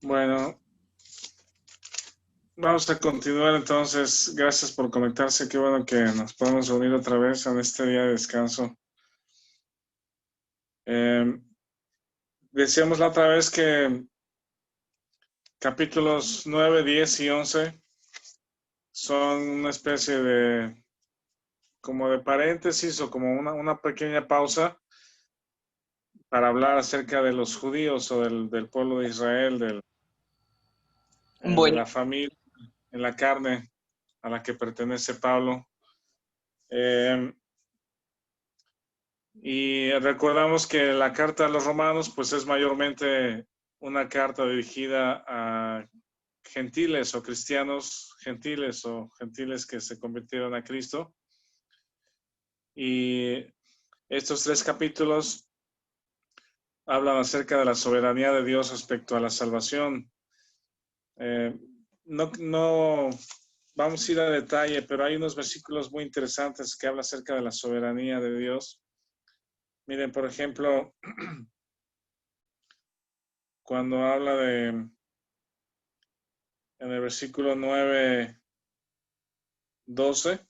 Bueno, vamos a continuar entonces. Gracias por conectarse. Qué bueno que nos podemos reunir otra vez en este día de descanso. Decíamos la otra vez que capítulos 9, 10 y 11 son una especie de como de paréntesis o como una pequeña pausa para hablar acerca de los judíos o del pueblo de Israel, de Bueno, la familia en la carne a la que pertenece Pablo. Eh, Y recordamos que la carta a los romanos pues es mayormente una carta dirigida a gentiles o cristianos gentiles o gentiles que se convirtieron a Cristo. Y estos tres capítulos hablan acerca de la soberanía de Dios respecto a la salvación. Eh, no vamos a ir a detalle, pero hay unos versículos muy interesantes que hablan acerca de la soberanía de Dios. Miren, por ejemplo, cuando habla en el versículo 9, 12,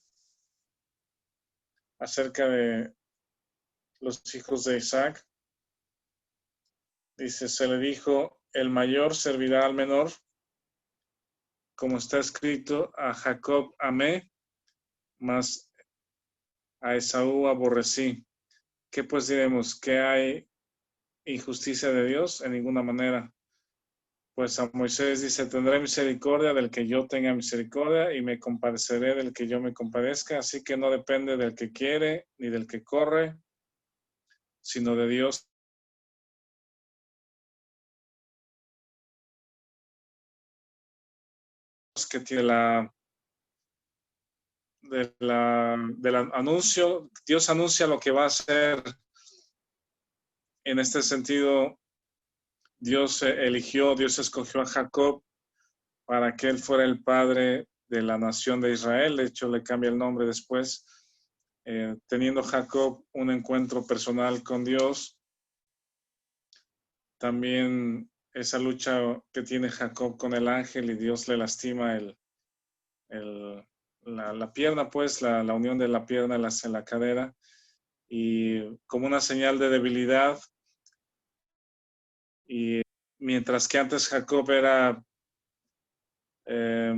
acerca de los hijos de Isaac. Dice, se le dijo, el mayor servirá al menor, como está escrito, a Jacob amé, mas a Esaú aborrecí. ¿Qué pues diremos? ¿Que hay injusticia de Dios? En ninguna manera. Pues a Moisés dice, tendré misericordia del que yo tenga misericordia y me compadeceré del que yo me compadezca. Así que no depende del que quiere ni del que corre, sino de Dios que tiene del anuncio. Dios anuncia lo que va a hacer. En este sentido, Dios eligió, Dios escogió a Jacob para que él fuera el padre de la nación de Israel. De hecho, le cambia el nombre después. Teniendo Jacob un encuentro personal con Dios, también esa lucha que tiene Jacob con el ángel y Dios le lastima el, la pierna, pues la unión de la pierna en la cadera, y como una señal de debilidad. Y mientras que antes Jacob era eh,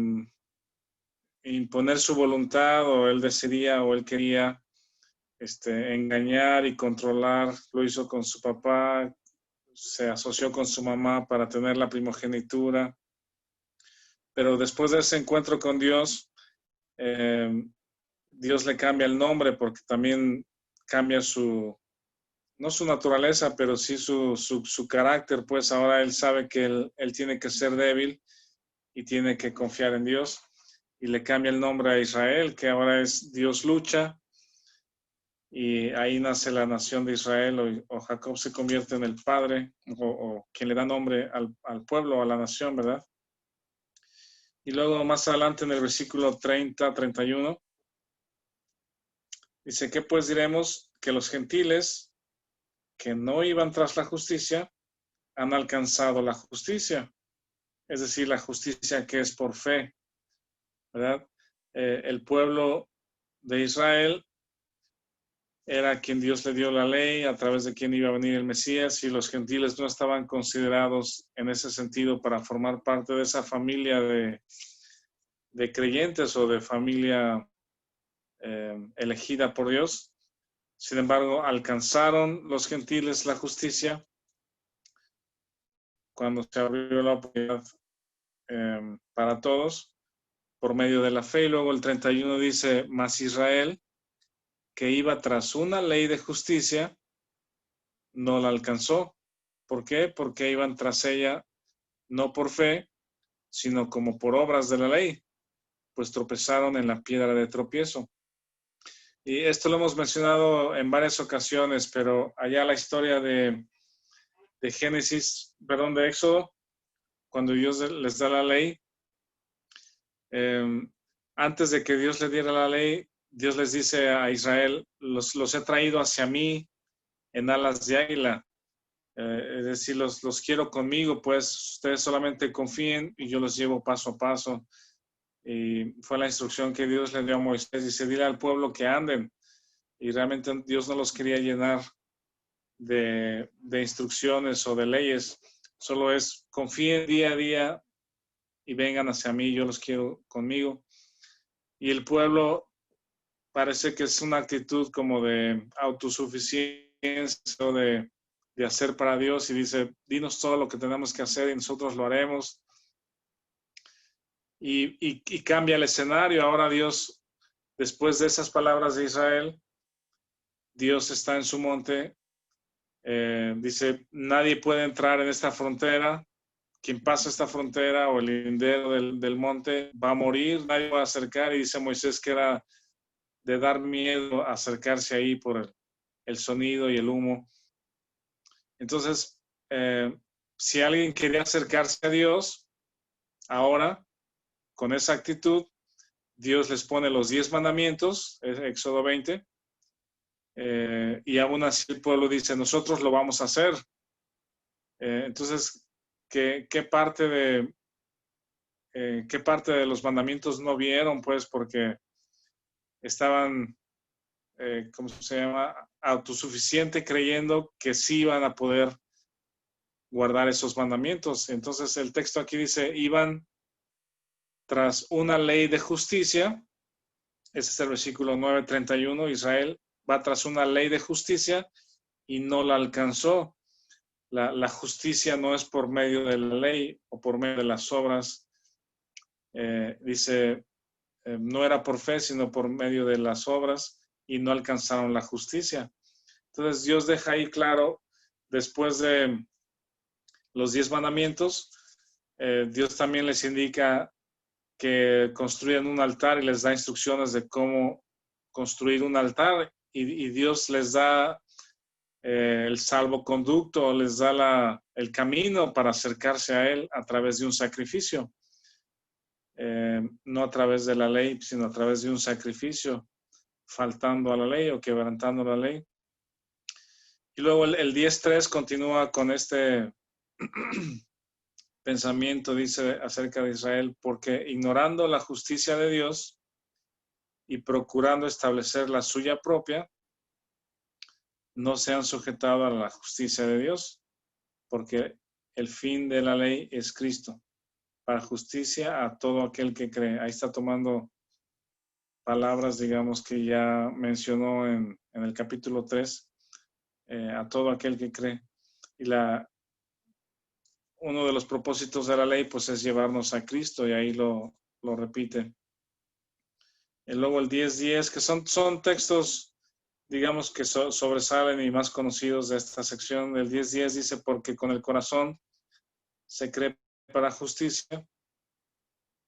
imponer su voluntad, o él decidía o él quería engañar y controlar, lo hizo con su papá, se asoció con su mamá para tener la primogenitura, pero después de ese encuentro con Dios, eh, Dios le cambia el nombre porque también cambia no su naturaleza, pero sí su carácter, pues ahora él sabe que él tiene que ser débil y tiene que confiar en Dios, y le cambia el nombre a Israel, que ahora es Dios lucha, y ahí nace la nación de Israel, o Jacob se convierte en el padre, o quien le da nombre al pueblo, a la nación, ¿verdad? Y luego más adelante en el versículo 30, 31, dice, ¿qué pues diremos? Que los gentiles que no iban tras la justicia han alcanzado la justicia, es decir, la justicia que es por fe, ¿verdad? El pueblo de Israel era quien Dios le dio la ley, a través de quien iba a venir el Mesías, y los gentiles no estaban considerados en ese sentido para formar parte de esa familia de creyentes o de familia elegida por Dios. Sin embargo, alcanzaron los gentiles la justicia cuando se abrió la oportunidad para todos por medio de la fe. Y luego el 31 dice, mas Israel, que iba tras una ley de justicia, no la alcanzó. ¿Por qué? Porque iban tras ella no por fe, sino como por obras de la ley, pues tropezaron en la piedra de tropiezo. Y esto lo hemos mencionado en varias ocasiones, pero allá la historia de Génesis, perdón, de Éxodo, cuando Dios les da la ley, eh, antes de que Dios le diera la ley, Dios les dice a Israel, los he traído hacia mí en alas de águila. Es decir, los quiero conmigo, pues ustedes solamente confíen y yo los llevo paso a paso. Y fue la instrucción que Dios le dio a Moisés. Dice, dile al pueblo que anden. Y realmente Dios no los quería llenar de instrucciones o de leyes. Solo es confíen día a día y vengan hacia mí, yo los quiero conmigo. Y el pueblo parece que es una actitud como de autosuficiencia o de hacer para Dios y dice, dinos todo lo que tenemos que hacer y nosotros lo haremos. Y cambia el escenario. Ahora Dios, después de esas palabras de Israel, Dios está en su monte. Dice, nadie puede entrar en esta frontera. Quien pasa esta frontera o el lindero del monte va a morir, nadie va a acercar. Y dice Moisés que era de dar miedo acercarse ahí por el sonido y el humo. Entonces, si alguien quería acercarse a Dios, ahora, con esa actitud, Dios les pone los 10 mandamientos, Éxodo 20, y aún así el pueblo dice, nosotros lo vamos a hacer. Entonces, ¿qué parte de los mandamientos no vieron? Pues porque estaban, ¿cómo se llama? Autosuficiente, creyendo que sí iban a poder guardar esos mandamientos. Entonces el texto aquí dice, iban tras una ley de justicia. Ese es el versículo 9:31. Israel va tras una ley de justicia y no la alcanzó. La justicia no es por medio de la ley o por medio de las obras. Dice, no era por fe, sino por medio de las obras y no alcanzaron la justicia. Entonces Dios deja ahí claro, después de los 10 mandamientos, Dios también les indica que construyan un altar y les da instrucciones de cómo construir un altar y Dios les da el salvoconducto, les da el camino para acercarse a Él a través de un sacrificio. No a través de la ley, sino a través de un sacrificio, faltando a la ley o quebrantando la ley. Y luego el 10:3 continúa con este pensamiento, dice acerca de Israel, porque ignorando la justicia de Dios y procurando establecer la suya propia, no se han sujetado a la justicia de Dios, porque el fin de la ley es Cristo, para justicia a todo aquel que cree. Ahí está tomando palabras, digamos, que ya mencionó en el capítulo 3, a todo aquel que cree. Y uno de los propósitos de la ley, pues, es llevarnos a Cristo, y ahí lo repite. Y luego el 10:10, que son textos, digamos, que sobresalen y más conocidos de esta sección. El 10:10 dice, porque con el corazón se cree para justicia,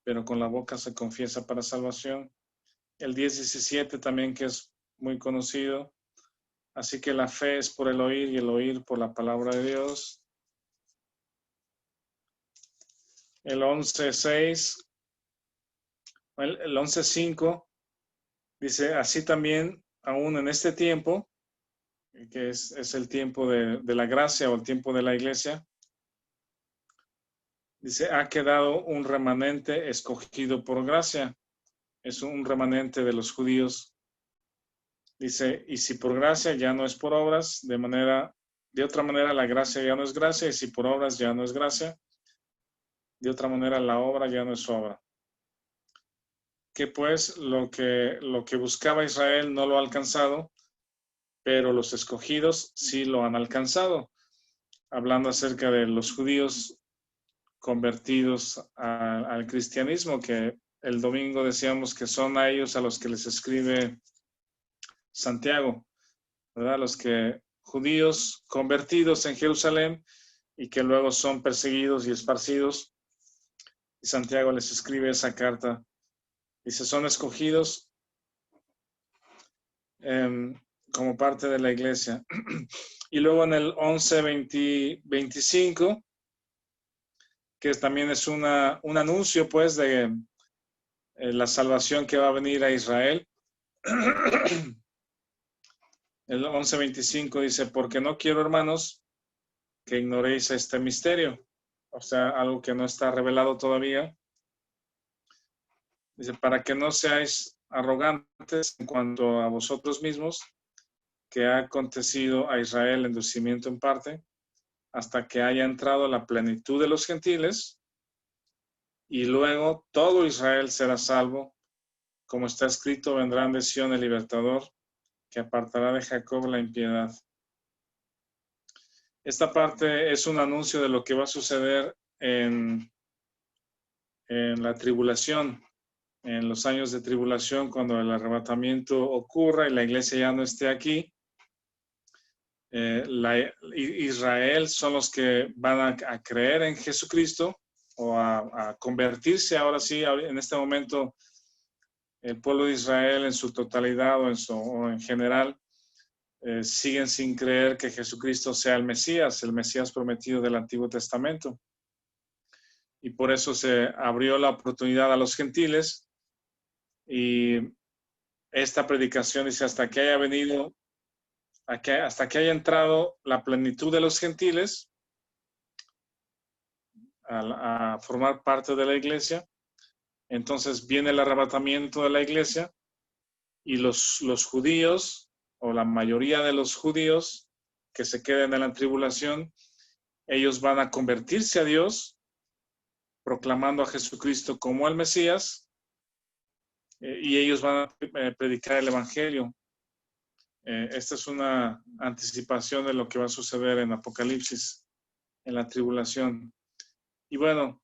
pero con la boca se confiesa para salvación. El 10:17 también, que es muy conocido. Así que la fe es por el oír y el oír por la palabra de Dios. El 11:6, el 11:5 dice, así también, aún en este tiempo, que es el tiempo de la gracia o el tiempo de la iglesia, dice, ha quedado un remanente escogido por gracia. Es un remanente de los judíos. Dice, y si por gracia ya no es por obras, de otra manera la gracia ya no es gracia, y si por obras ya no es gracia, de otra manera la obra ya no es obra. Que pues lo que buscaba Israel no lo ha alcanzado, pero los escogidos sí lo han alcanzado. Hablando acerca de los judíos convertidos al cristianismo, que el domingo decíamos que son a ellos a los que les escribe Santiago, ¿verdad? Los judíos convertidos en Jerusalén y que luego son perseguidos y esparcidos. Y Santiago les escribe esa carta. Dice, son escogidos como parte de la iglesia. Y luego en el 11:25, que también es un anuncio, pues, de la salvación que va a venir a Israel. El 11:25 dice, porque no quiero, hermanos, que ignoréis este misterio. O sea, algo que no está revelado todavía. Dice, para que no seáis arrogantes en cuanto a vosotros mismos, que ha acontecido a Israel endurecimiento en parte, hasta que haya entrado la plenitud de los gentiles, y luego todo Israel será salvo. Como está escrito, vendrán de Sión el libertador, que apartará de Jacob la impiedad. Esta parte es un anuncio de lo que va a suceder en la tribulación, en los años de tribulación, cuando el arrebatamiento ocurra y la iglesia ya no esté aquí. Israel son los que van a creer en Jesucristo o a convertirse ahora sí, en este momento, el pueblo de Israel en su totalidad o en general, siguen sin creer que Jesucristo sea el Mesías prometido del Antiguo Testamento. Y por eso se abrió la oportunidad a los gentiles, y esta predicación dice, hasta que haya venido, hasta que haya entrado la plenitud de los gentiles a formar parte de la iglesia, entonces viene el arrebatamiento de la iglesia, y los judíos, o la mayoría de los judíos que se queden en la tribulación, ellos van a convertirse a Dios, proclamando a Jesucristo como el Mesías, y ellos van a predicar el Evangelio. Esta es una anticipación de lo que va a suceder en Apocalipsis, en la tribulación. Y bueno,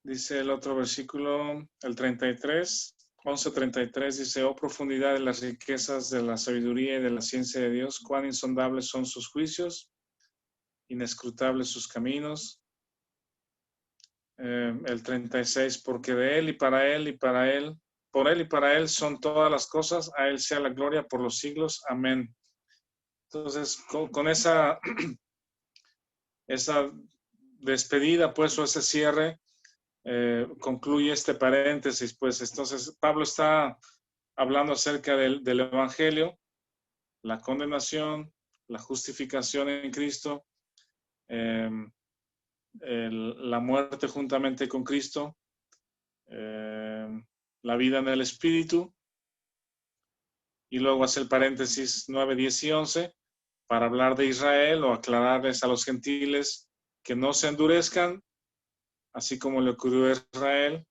dice el otro versículo, el 33, 11:33, dice, oh profundidad de las riquezas de la sabiduría y de la ciencia de Dios, cuán insondables son sus juicios, inescrutables sus caminos. El 36, porque de Él y para Él y para Él, por Él y para Él son todas las cosas, a Él sea la gloria por los siglos. Amén. Entonces, con esa despedida, pues, o ese cierre, concluye este paréntesis, pues. Entonces Pablo está hablando acerca del Evangelio, la condenación, la justificación en Cristo, la muerte juntamente con Cristo, la vida en el Espíritu, y luego hace el paréntesis 9, 10 y 11 para hablar de Israel o aclararles a los gentiles que no se endurezcan, así como le ocurrió a Israel,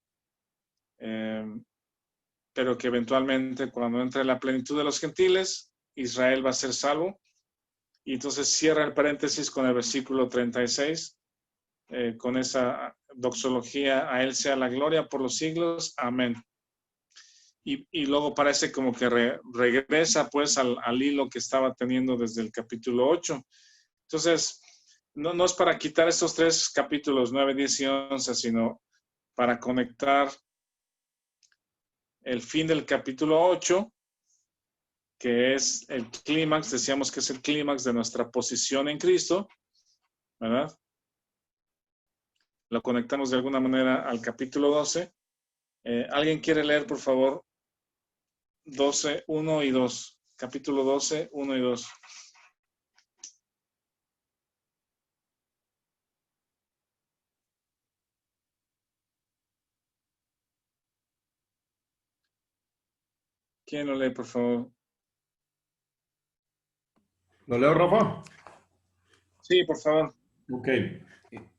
pero que eventualmente, cuando entre la plenitud de los gentiles, Israel va a ser salvo. Y entonces cierra el paréntesis con el versículo 36, con esa doxología, a Él sea la gloria por los siglos. Amén. Y luego parece como que regresa pues al hilo que estaba teniendo desde el capítulo 8. Entonces, no es para quitar estos tres capítulos 9, 10 y 11, sino para conectar el fin del capítulo 8, que es el clímax, decíamos que es el clímax de nuestra posición en Cristo, ¿verdad? Lo conectamos de alguna manera al capítulo 12. ¿Alguien quiere leer, por favor, 12, 1 y 2? Capítulo 12, 1 y 2. ¿Quién lo lee, por favor? ¿Lo leo, Rafa? Sí, por favor. Ok.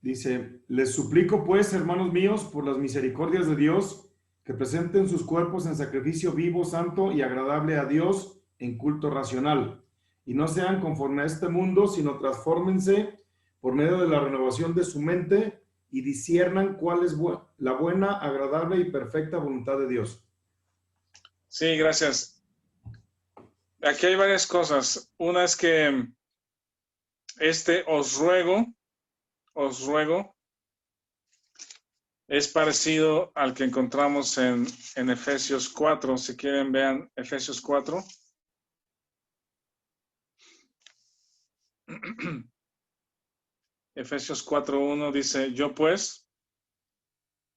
Dice, les suplico pues, hermanos míos, por las misericordias de Dios, que presenten sus cuerpos en sacrificio vivo, santo y agradable a Dios en culto racional. Y no sean conforme a este mundo, sino transfórmense por medio de la renovación de su mente y disciernan cuál es la buena, agradable y perfecta voluntad de Dios. Sí, gracias. Aquí hay varias cosas. Una es que os ruego, es parecido al que encontramos en Efesios 4. Si quieren, vean Efesios 4. Efesios 4:1 dice, yo pues,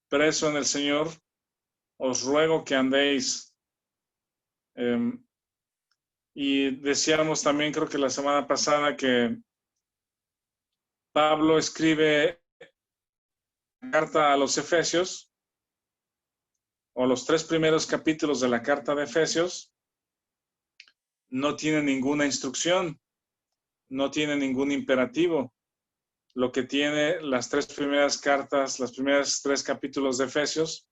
preso en el Señor, os ruego que andéis Y decíamos también, creo que la semana pasada, que Pablo escribe carta a los Efesios, o los 3 primeros capítulos de la carta de Efesios, no tiene ninguna instrucción, no tiene ningún imperativo. Lo que tiene las 3 primeras cartas, los primeros 3 capítulos de Efesios,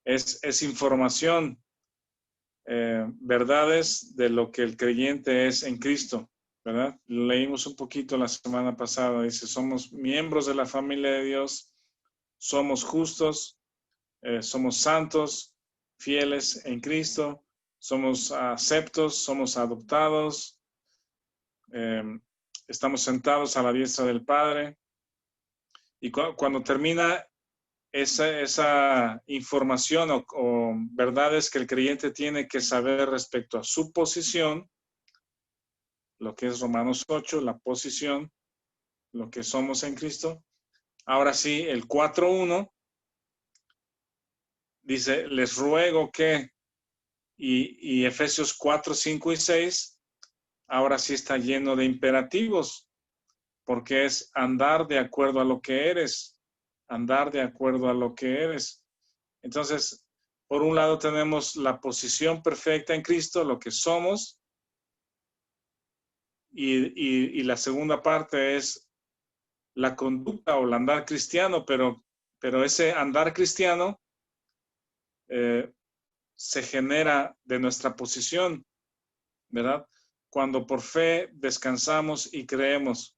es información, verdades de lo que el creyente es en Cristo, ¿verdad? Leímos un poquito la semana pasada, dice, somos miembros de la familia de Dios, somos justos, somos santos, fieles en Cristo, somos aceptos, somos adoptados, estamos sentados a la diestra del Padre. Y cuando termina esa información o verdades que el creyente tiene que saber respecto a su posición, lo que es Romanos 8, la posición, lo que somos en Cristo. Ahora sí, el 4.1 dice, les ruego que, y Efesios 4, 5 y 6, ahora sí está lleno de imperativos, porque es andar de acuerdo a lo que eres, andar de acuerdo a lo que eres. Entonces, por un lado tenemos la posición perfecta en Cristo, lo que somos, y la segunda parte es la conducta o el andar cristiano, pero ese andar cristiano se genera de nuestra posición, ¿verdad? Cuando por fe descansamos y creemos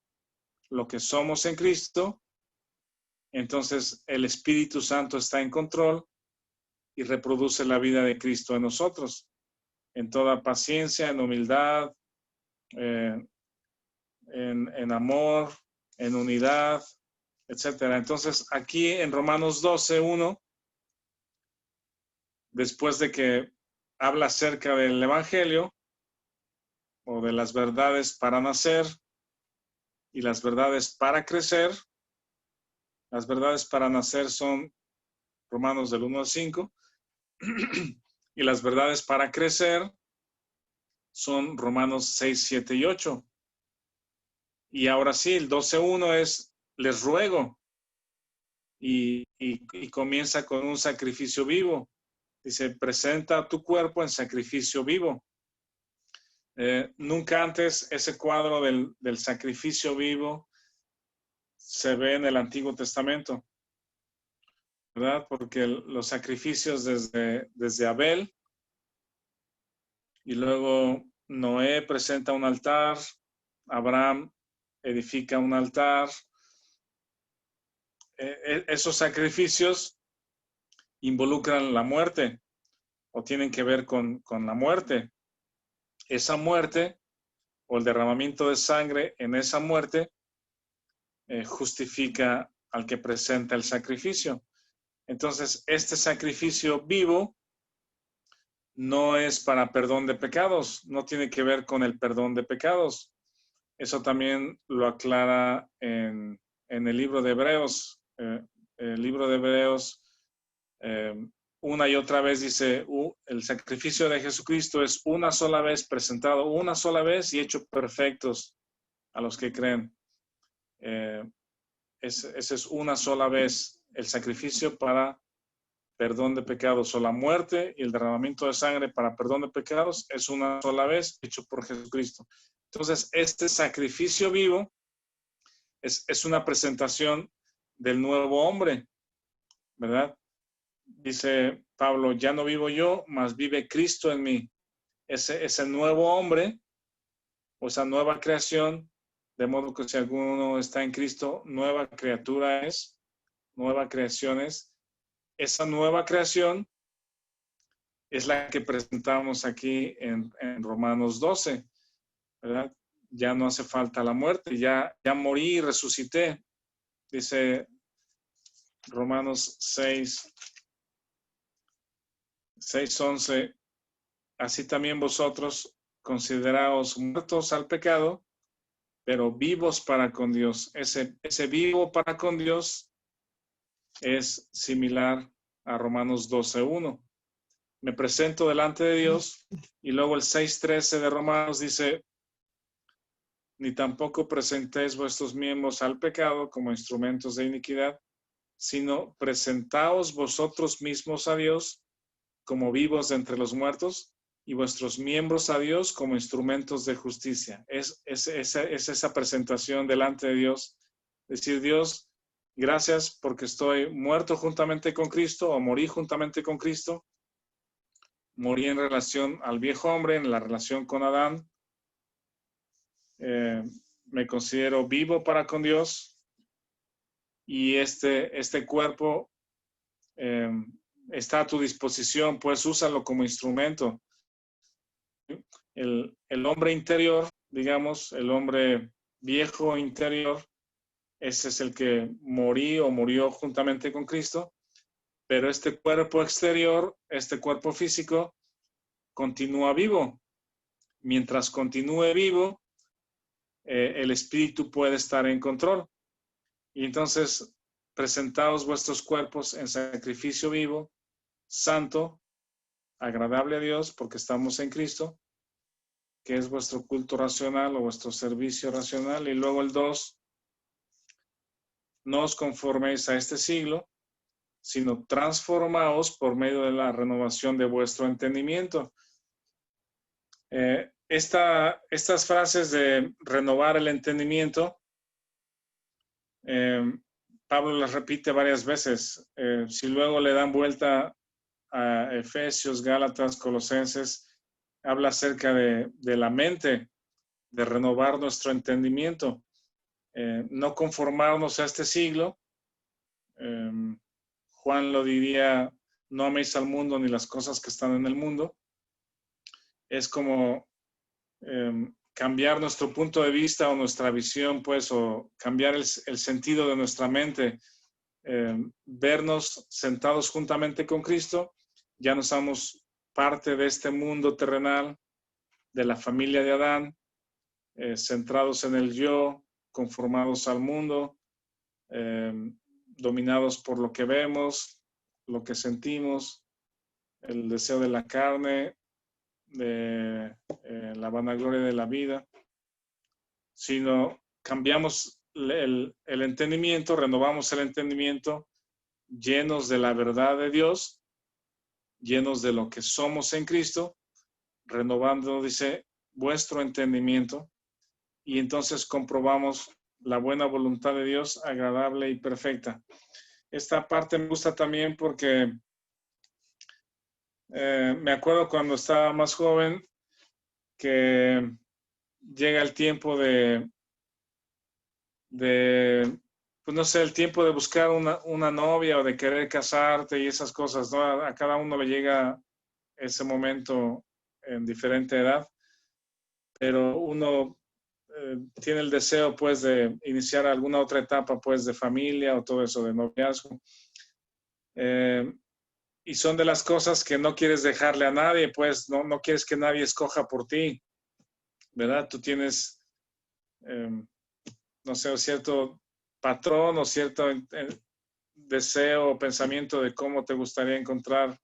lo que somos en Cristo, entonces el Espíritu Santo está en control y reproduce la vida de Cristo en nosotros, en toda paciencia, en humildad, en amor, en unidad, etcétera. Entonces, aquí en Romanos 12:1, después de que habla acerca del Evangelio o de las verdades para nacer y las verdades para crecer, las verdades para nacer son Romanos del 1 al 5 y las verdades para crecer son Romanos 6, 7 y 8. Y ahora sí, el 12:1 es, les ruego, y comienza con un sacrificio vivo. Dice, presenta tu cuerpo en sacrificio vivo. Nunca antes ese cuadro del sacrificio vivo se ve en el Antiguo Testamento, ¿verdad? Porque los sacrificios desde Abel, y luego Noé presenta un altar, Abraham edifica un altar. Esos sacrificios involucran la muerte o tienen que ver con la muerte. Esa muerte o el derramamiento de sangre en esa muerte justifica al que presenta el sacrificio. Entonces, este sacrificio vivo no es para perdón de pecados, no tiene que ver con el perdón de pecados. Eso también lo aclara en el libro de Hebreos. El libro de Hebreos una y otra vez dice, el sacrificio de Jesucristo es una sola vez presentado, una sola vez y hecho perfectos a los que creen. Ese es una sola vez el sacrificio para perdón de pecados, o la muerte y el derramamiento de sangre para perdón de pecados es una sola vez hecho por Jesucristo. Entonces, este sacrificio vivo es una presentación del nuevo hombre, ¿verdad? Dice Pablo, ya no vivo yo, mas vive Cristo en mí. Ese nuevo hombre, o esa nueva creación, de modo que si alguno está en Cristo, nueva criatura es, nueva creación es. Esa nueva creación es la que presentamos aquí en Romanos 12, ¿verdad? Ya no hace falta la muerte, ya morí y resucité, dice Romanos 6:11. Así también vosotros consideraos muertos al pecado, pero vivos para con Dios. Ese vivo para con Dios es similar a Romanos 12:1. me presento delante de Dios. Y luego el 6:13 de Romanos dice, ni tampoco presentéis vuestros miembros al pecado como instrumentos de iniquidad, sino presentaos vosotros mismos a Dios como vivos de entre los muertos y vuestros miembros a Dios como instrumentos de justicia. Es esa presentación delante de Dios. Decir, Dios, gracias porque estoy muerto juntamente con Cristo o morí juntamente con Cristo. Morí en relación al viejo hombre, en la relación con Adán. Me considero vivo para con Dios y este cuerpo está a tu disposición, pues úsalo como instrumento. El hombre interior, digamos, el hombre viejo interior, ese es el que murió juntamente con Cristo, pero este cuerpo exterior, este cuerpo físico, continúa vivo. Mientras continúe vivo, el espíritu puede estar en control. Y entonces, presentaos vuestros cuerpos en sacrificio vivo, santo, agradable a Dios, porque estamos en Cristo, que es vuestro culto racional o vuestro servicio racional. Y luego el 2, no os conforméis a este siglo, sino transformaos por medio de la renovación de vuestro entendimiento. Estas frases de renovar el entendimiento, Pablo las repite varias veces. Si luego le dan vuelta a Efesios, Gálatas, Colosenses, habla acerca de la mente, de renovar nuestro entendimiento, no conformarnos a este siglo. Juan lo diría, no améis al mundo ni las cosas que están en el mundo. Es como cambiar nuestro punto de vista o nuestra visión, pues, o cambiar el sentido de nuestra mente, vernos sentados juntamente con Cristo, ya no somos parte de este mundo terrenal, de la familia de Adán, centrados en el yo, conformados al mundo, dominados por lo que vemos, lo que sentimos, el deseo de la carne, de la vanagloria de la vida, sino cambiamos el entendimiento, renovamos el entendimiento, llenos de la verdad de Dios, llenos de lo que somos en Cristo, renovando, dice, vuestro entendimiento, y entonces comprobamos la buena voluntad de Dios, agradable y perfecta. Esta parte me gusta también porque me acuerdo cuando estaba más joven que llega el tiempo pues no sé, el tiempo de buscar una novia o de querer casarte y esas cosas, ¿no? A cada uno le llega ese momento en diferente edad, pero uno tiene el deseo, pues, de iniciar alguna otra etapa, pues, de familia o todo eso, de noviazgo. Y son de las cosas que no quieres dejarle a nadie, pues, no quieres que nadie escoja por ti, ¿verdad? Tú tienes, no sé, cierto patrón o cierto deseo o pensamiento de cómo te gustaría encontrar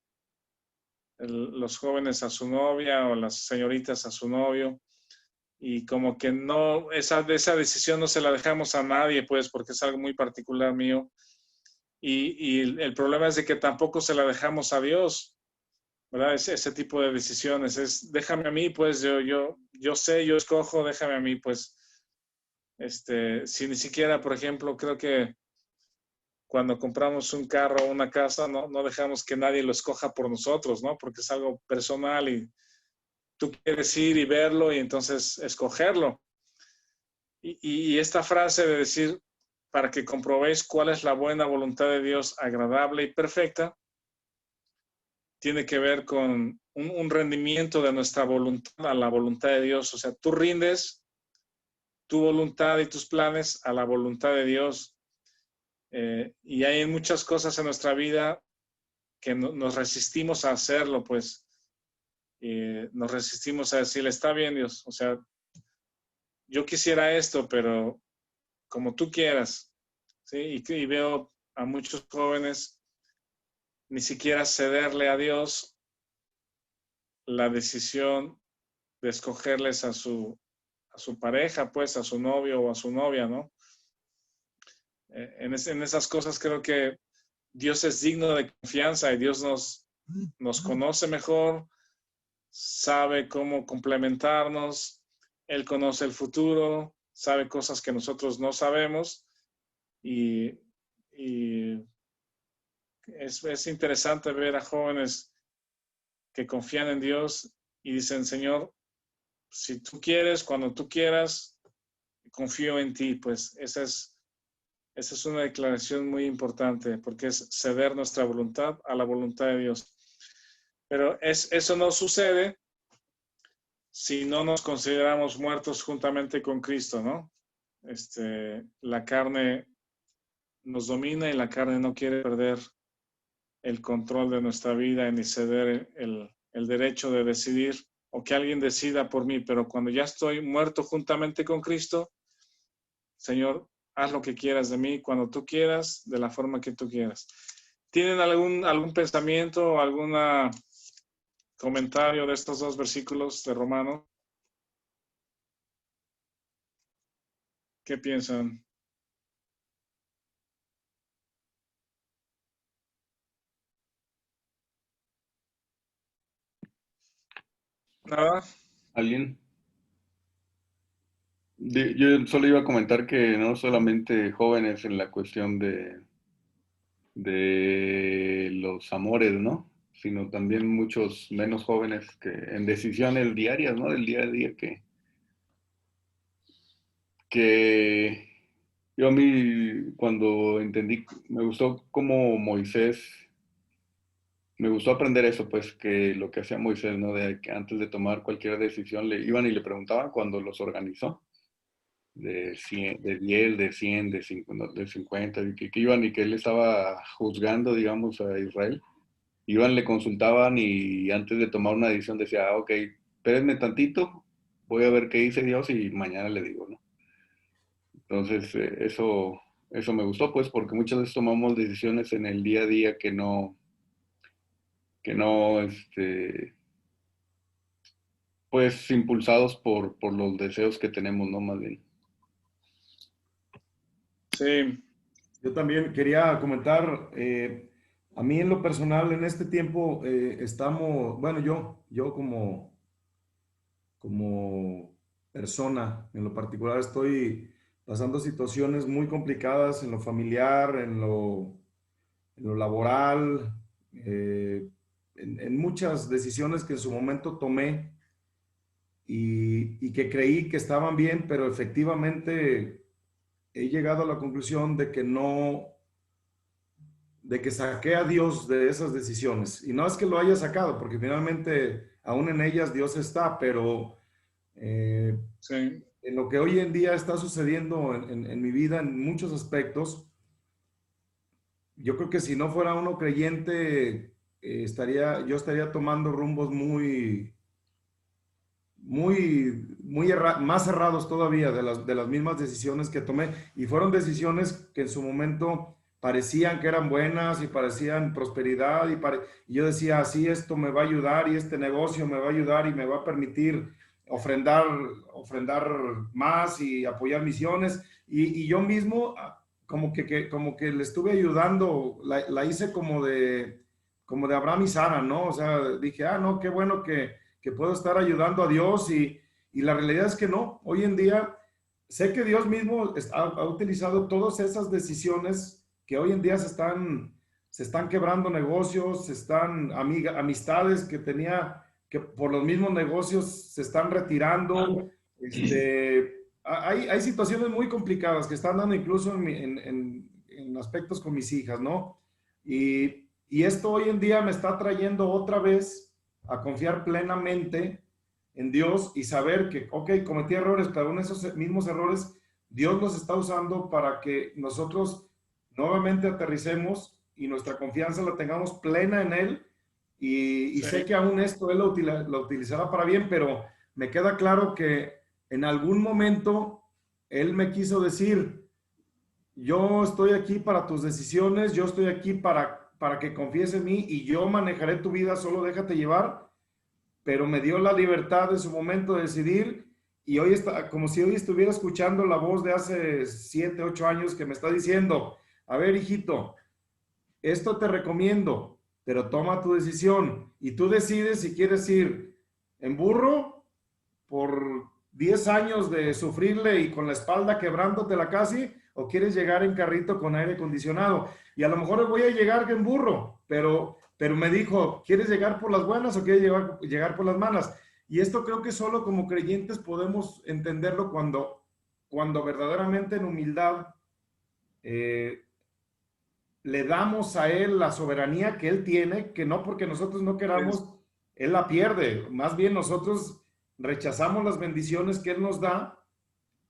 los jóvenes a su novia o las señoritas a su novio. Y como que no, esa decisión no se la dejamos a nadie, pues, porque es algo muy particular mío. Y el problema es de que tampoco se la dejamos a Dios, ¿verdad? Ese tipo de decisiones es, déjame a mí, pues, yo sé, yo escojo, déjame a mí, pues, si ni siquiera, por ejemplo, creo que cuando compramos un carro o una casa, no dejamos que nadie lo escoja por nosotros, ¿no? Porque es algo personal y tú quieres ir y verlo y entonces escogerlo. Y esta frase de decir, para que comprobéis cuál es la buena voluntad de Dios, agradable y perfecta, tiene que ver con un rendimiento de nuestra voluntad a la voluntad de Dios. O sea, tú rindes tu voluntad y tus planes a la voluntad de Dios. Y hay muchas cosas en nuestra vida que nos resistimos a hacerlo, pues. Nos resistimos a decirle, está bien, Dios, o sea, yo quisiera esto, pero como tú quieras, ¿sí? Y veo a muchos jóvenes ni siquiera cederle a Dios la decisión de escogerles a su pareja, pues, a su novio o a su novia, ¿no? En esas cosas creo que Dios es digno de confianza y Dios nos conoce mejor, sabe cómo complementarnos, Él conoce el futuro, sabe cosas que nosotros no sabemos y es interesante ver a jóvenes que confían en Dios y dicen, Señor, si tú quieres, cuando tú quieras, confío en ti. Pues esa es una declaración muy importante porque es ceder nuestra voluntad a la voluntad de Dios. Pero eso no sucede si no nos consideramos muertos juntamente con Cristo, ¿no? La carne nos domina y la carne no quiere perder el control de nuestra vida ni ceder el derecho de decidir o que alguien decida por mí. Pero cuando ya estoy muerto juntamente con Cristo, Señor, haz lo que quieras de mí, cuando tú quieras, de la forma que tú quieras. ¿Tienen algún pensamiento o algún comentario de estos dos versículos de Romanos? ¿Qué piensan? ¿Nada? ¿Alguien? Yo solo iba a comentar que no solamente jóvenes en la cuestión de los amores, ¿no? Sino también muchos menos jóvenes que en decisiones diarias, ¿no? Del día a día que yo a mí cuando entendí, me gustó como Moisés, me gustó aprender eso, pues que lo que hacía Moisés, ¿no? De que antes de tomar cualquier decisión le iban y le preguntaban cuando los organizó. De 100, de 10, de 100, de 50, que iban y que él estaba juzgando, digamos, a Israel. Iban, le consultaban y antes de tomar una decisión decía, ah, ok, espérenme tantito, voy a ver qué dice Dios y mañana le digo, ¿no? Entonces, eso me gustó, pues, porque muchas veces tomamos decisiones en el día a día que no, pues, impulsados por los deseos que tenemos, ¿no? Más bien. Sí. Yo también quería comentar, a mí en lo personal en este tiempo estamos, bueno, yo como persona en lo particular estoy pasando situaciones muy complicadas en lo familiar, en lo laboral, en muchas decisiones que en su momento tomé y que creí que estaban bien, pero efectivamente he llegado a la conclusión de que no, de que saqué a Dios de esas decisiones. Y no es que lo haya sacado, porque finalmente aún en ellas Dios está, pero Sí. en lo que hoy en día está sucediendo en mi vida, en muchos aspectos, yo creo que si no fuera uno creyente, yo estaría tomando rumbos más cerrados todavía de las mismas decisiones que tomé. Y fueron decisiones que en su momento parecían que eran buenas y parecían prosperidad. Y yo decía, así esto me va a ayudar y este negocio me va a ayudar y me va a permitir ofrendar, ofrendar más y apoyar misiones. Y yo mismo como que le estuve ayudando, la hice como de Abraham y Sara, ¿no? O sea, dije, no, qué bueno que puedo estar ayudando a Dios y la realidad es que no. Hoy en día sé que Dios mismo ha utilizado todas esas decisiones que hoy en día se están quebrando negocios, se están amistades que tenía que por los mismos negocios se están retirando. Hay situaciones muy complicadas que están dando incluso en aspectos con mis hijas, ¿no? Y esto hoy en día me está trayendo otra vez a confiar plenamente en Dios y saber que, ok, cometí errores, pero aún esos mismos errores, Dios los está usando para que nosotros nuevamente aterricemos y nuestra confianza la tengamos plena en Él. Y sé que aún esto Él lo utilizará para bien, pero me queda claro que en algún momento Él me quiso decir, yo estoy aquí para tus decisiones, yo estoy aquí para que confíes en mí y yo manejaré tu vida, solo déjate llevar. pero me dio la libertad en su momento de decidir, y hoy está como si hoy estuviera escuchando la voz de hace 7, 8 años que me está diciendo, a ver, hijito, esto te recomiendo, pero toma tu decisión y tú decides si quieres ir en burro por 10 años de sufrirle y con la espalda quebrándotela casi, o quieres llegar en carrito con aire acondicionado. Y a lo mejor voy a llegar en burro, pero me dijo, ¿quieres llegar por las buenas o quieres llegar por las malas? Y esto creo que solo como creyentes podemos entenderlo cuando verdaderamente en humildad le damos a Él la soberanía que Él tiene, que no porque nosotros no queramos, Él la pierde. Más bien nosotros rechazamos las bendiciones que Él nos da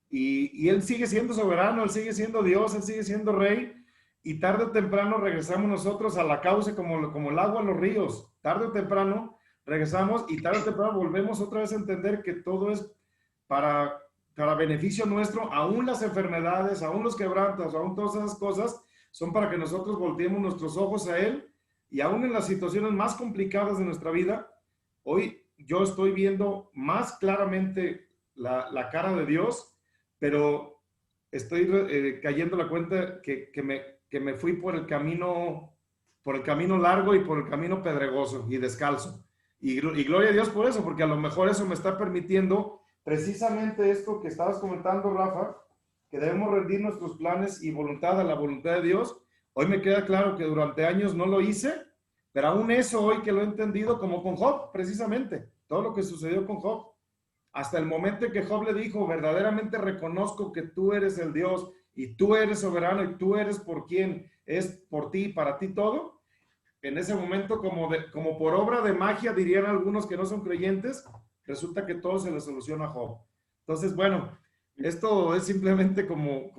y Él sigue siendo soberano, Él sigue siendo Dios, Él sigue siendo Rey, y tarde o temprano regresamos nosotros a la cauce como el agua a los ríos. Tarde o temprano regresamos y tarde o temprano volvemos otra vez a entender que todo es para beneficio nuestro, aún las enfermedades, aún los quebrantos, aún todas esas cosas son para que nosotros volteemos nuestros ojos a Él, y aún en las situaciones más complicadas de nuestra vida, hoy yo estoy viendo más claramente la cara de Dios, pero estoy cayendo la cuenta que me fui por el camino largo y por el camino pedregoso y descalzo. Y gloria a Dios por eso, porque a lo mejor eso me está permitiendo precisamente esto que estabas comentando, Rafa, que debemos rendir nuestros planes y voluntad a la voluntad de Dios. Hoy me queda claro que durante años no lo hice, pero aún eso hoy que lo he entendido, como con Job, precisamente, todo lo que sucedió con Job, hasta el momento en que Job le dijo, verdaderamente reconozco que tú eres el Dios y tú eres soberano y tú eres por quien es por ti y para ti todo. En ese momento, como por obra de magia, dirían algunos que no son creyentes, resulta que todo se le soluciona a Job. Entonces, bueno, esto es simplemente como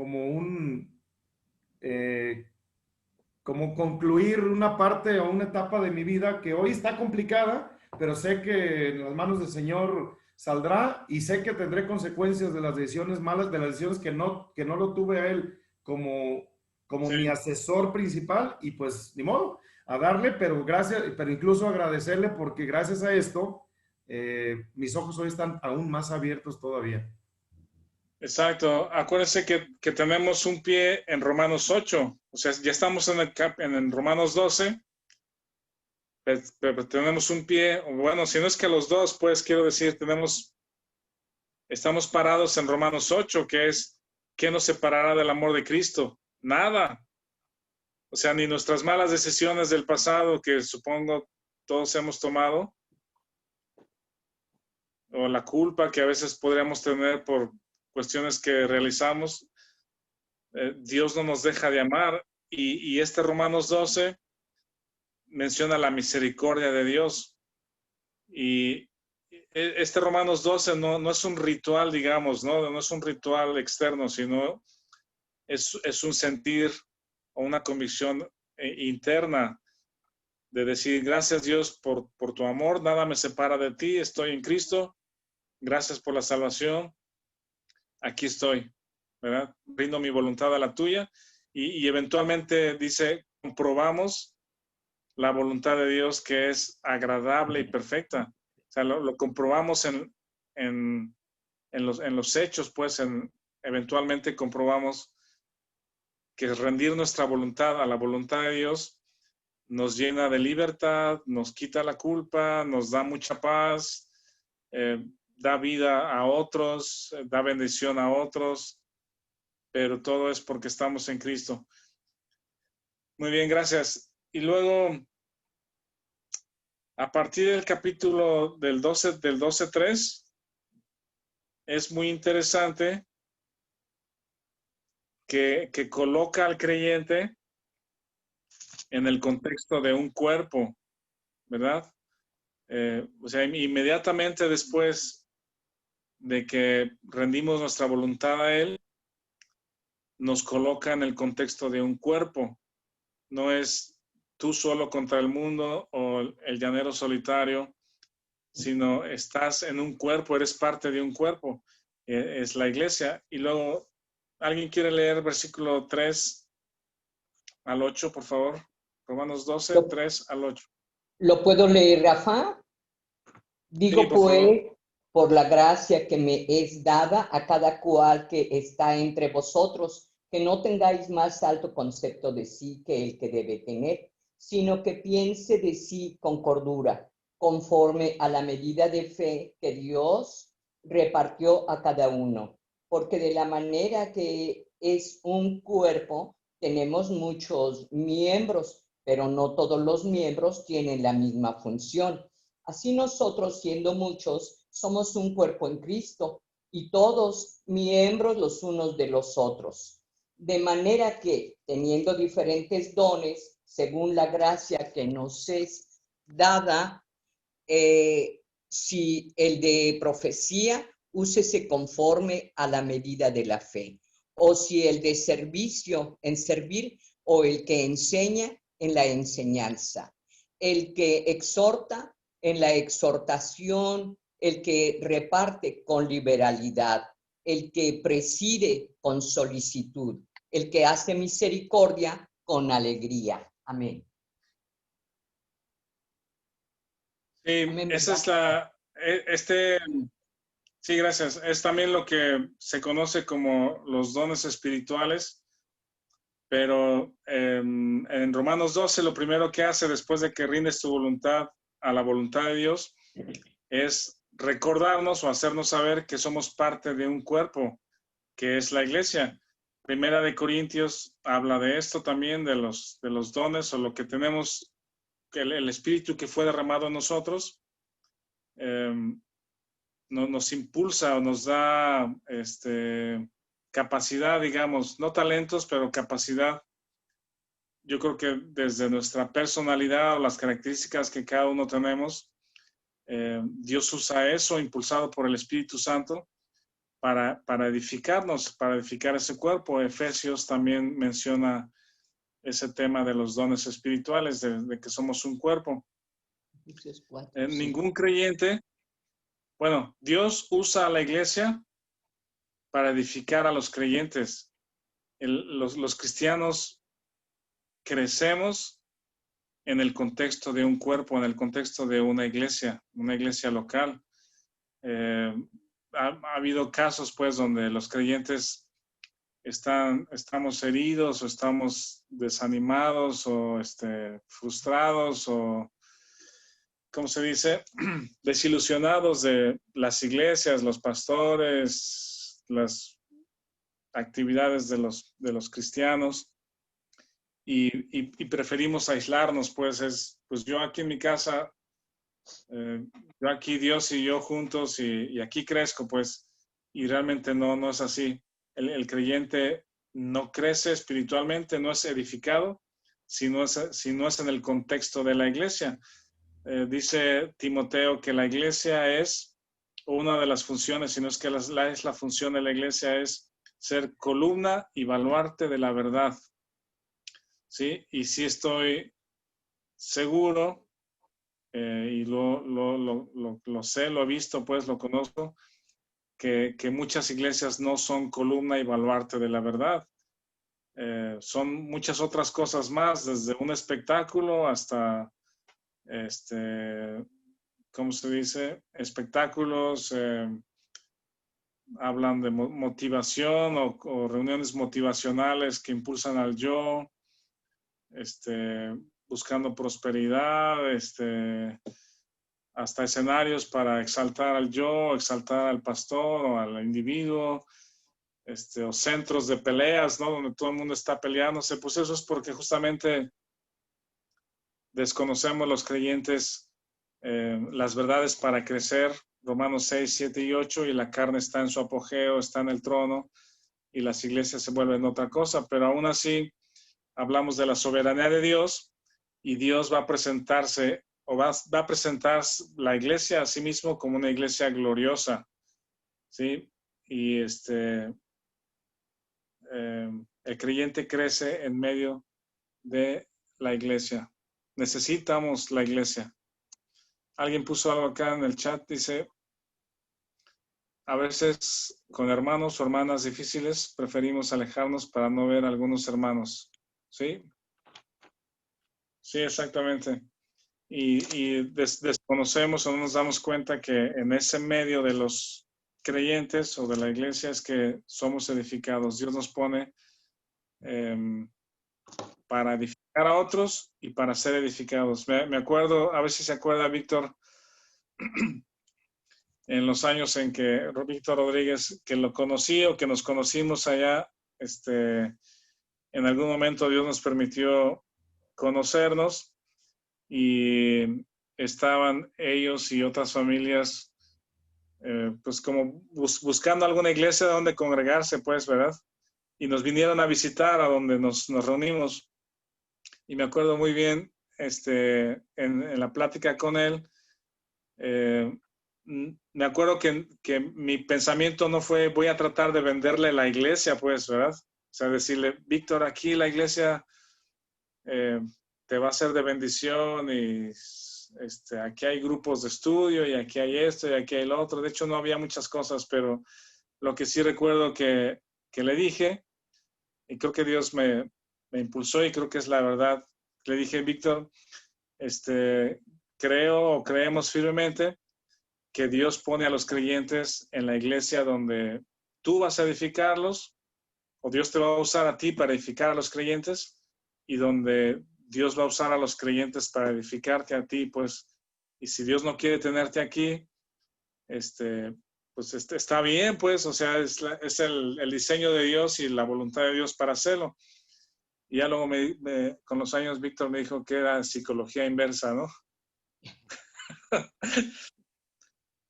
concluir una parte o una etapa de mi vida que hoy está complicada, pero sé que en las manos del Señor saldrá, y sé que tendré consecuencias de las decisiones malas, de las decisiones que no lo tuve a Él como Sí. mi asesor principal, y pues ni modo, a darle, pero incluso agradecerle, porque gracias a esto mis ojos hoy están aún más abiertos todavía. Exacto. Acuérdense que tenemos un pie en Romanos 8. O sea, ya estamos en Romanos 12, pero tenemos un pie, bueno, si no es que los dos, pues quiero decir, estamos parados en Romanos 8, que es, ¿qué nos separará del amor de Cristo? Nada. O sea, ni nuestras malas decisiones del pasado, que supongo todos hemos tomado, o la culpa que a veces podríamos tener por cuestiones que realizamos, Dios no nos deja de amar, y este Romanos 12 menciona la misericordia de Dios, y este Romanos 12 no es un ritual, digamos, no es un ritual externo, sino es un sentir o una convicción interna de decir, gracias Dios por tu amor, nada me separa de ti, estoy en Cristo, gracias por la salvación, aquí estoy, ¿verdad? Rindo mi voluntad a la tuya, y eventualmente dice, comprobamos la voluntad de Dios, que es agradable y perfecta. O sea, lo comprobamos en los hechos, pues eventualmente comprobamos que rendir nuestra voluntad a la voluntad de Dios nos llena de libertad, nos quita la culpa, nos da mucha paz, da vida a otros, da bendición a otros, pero todo es porque estamos en Cristo. Muy bien, gracias. Y luego, a partir del capítulo del 12:3, es muy interesante que coloca al creyente en el contexto de un cuerpo, ¿verdad? O sea, inmediatamente después de que rendimos nuestra voluntad a Él, nos coloca en el contexto de un cuerpo. No es tú solo contra el mundo o el llanero solitario, sino estás en un cuerpo, eres parte de un cuerpo, es la iglesia. Y luego, ¿alguien quiere leer versículo 3 al 8, por favor? Romanos 12, 3 al 8. ¿Lo puedo leer, Rafa? Sí, Digo por favor. pues, por la gracia que me es dada a cada cual que está entre vosotros, que no tengáis más alto concepto de sí que el que debe tener, sino que piense de sí con cordura, conforme a la medida de fe que Dios repartió a cada uno. Porque de la manera que es un cuerpo, tenemos muchos miembros, pero no todos los miembros tienen la misma función. Así nosotros, siendo muchos, somos un cuerpo en Cristo y todos miembros los unos de los otros. De manera que, teniendo diferentes dones, según la gracia que nos es dada, si el de profecía, úsese conforme a la medida de la fe. O si el de servicio, en servir, o el que enseña, en la enseñanza. El que exhorta, en la exhortación. El que reparte con liberalidad. El que preside con solicitud. El que hace misericordia con alegría. Amén. Sí, Amén, esa es ¿verdad? sí, gracias. Es también lo que se conoce como los dones espirituales, pero en Romanos 12 lo primero que hace después de que rindes tu voluntad a la voluntad de Dios es recordarnos o hacernos saber que somos parte de un cuerpo, que es la iglesia. Primera de Corintios habla de esto también, de los dones o lo que tenemos, el espíritu que fue derramado en nosotros. Nos impulsa o nos da capacidad, digamos, no talentos, pero capacidad. Yo creo que desde nuestra personalidad o las características que cada uno tenemos, Dios usa eso, impulsado por el Espíritu Santo, para edificarnos, para edificar ese cuerpo. Efesios también menciona ese tema de los dones espirituales, de que somos un cuerpo. Efesios 4, sí. Ningún creyente, bueno, Dios usa a la iglesia para edificar a los creyentes. Los cristianos crecemos en el contexto de un cuerpo, en el contexto de una iglesia local. Ha habido casos, pues, donde los creyentes estamos heridos o estamos desanimados o frustrados o, ¿cómo se dice? Desilusionados de las iglesias, los pastores, las actividades de los cristianos y preferimos aislarnos, pues yo aquí en mi casa, yo aquí Dios y yo juntos y aquí crezco, pues, y realmente no es así. El creyente no crece espiritualmente, no es edificado, si no es en el contexto de la iglesia. Dice Timoteo que la iglesia es, una de las funciones, si no es que es la función de la iglesia, es ser columna y baluarte de la verdad. ¿Sí? Y sí estoy seguro, y lo sé, lo he visto, pues lo conozco, que muchas iglesias no son columna y baluarte de la verdad. Son muchas otras cosas más, desde un espectáculo hasta, ¿cómo se dice? Espectáculos, hablan de motivación o reuniones motivacionales que impulsan al yo, buscando prosperidad, hasta escenarios para exaltar al yo, exaltar al pastor o al individuo, o centros de peleas, ¿no? Donde todo el mundo está peleándose. Pues eso es porque justamente desconocemos los creyentes las verdades para crecer. Romanos 6, 7 y 8, y la carne está en su apogeo, está en el trono, y las iglesias se vuelven otra cosa, pero aún así hablamos de la soberanía de Dios, y Dios va a presentarse, o va a presentar la iglesia a sí mismo como una iglesia gloriosa, ¿sí? Y el creyente crece en medio de la iglesia. Necesitamos la iglesia. Alguien puso algo acá en el chat, dice, a veces con hermanos o hermanas difíciles preferimos alejarnos para no ver a algunos hermanos. ¿Sí? Sí, exactamente. desconocemos o no nos damos cuenta que en ese medio de los creyentes o de la iglesia es que somos edificados. Dios nos pone para edificar a otros y para ser edificados. Me acuerdo, a ver si se acuerda Víctor, en los años en que Víctor Rodríguez, que lo conocí o que nos conocimos allá, en algún momento Dios nos permitió conocernos y estaban ellos y otras familias pues como buscando alguna iglesia donde congregarse, pues, ¿verdad? Y nos vinieron a visitar a donde nos reunimos. Y me acuerdo muy bien, en la plática con él, me acuerdo que mi pensamiento no fue voy a tratar de venderle la iglesia, pues, ¿verdad? O sea, decirle, Víctor, aquí la iglesia te va a ser de bendición y aquí hay grupos de estudio y aquí hay esto y aquí hay lo otro. De hecho, no había muchas cosas, pero lo que sí recuerdo que le dije, y creo que Dios me impulsó y creo que es la verdad, le dije, Víctor, creemos firmemente que Dios pone a los creyentes en la iglesia donde tú vas a edificarlos, o Dios te va a usar a ti para edificar a los creyentes, y donde Dios va a usar a los creyentes para edificarte a ti, pues, y si Dios no quiere tenerte aquí, pues está bien, pues, o sea, es el diseño de Dios y la voluntad de Dios para hacerlo. Y ya luego con los años Víctor me dijo que era psicología inversa, ¿no?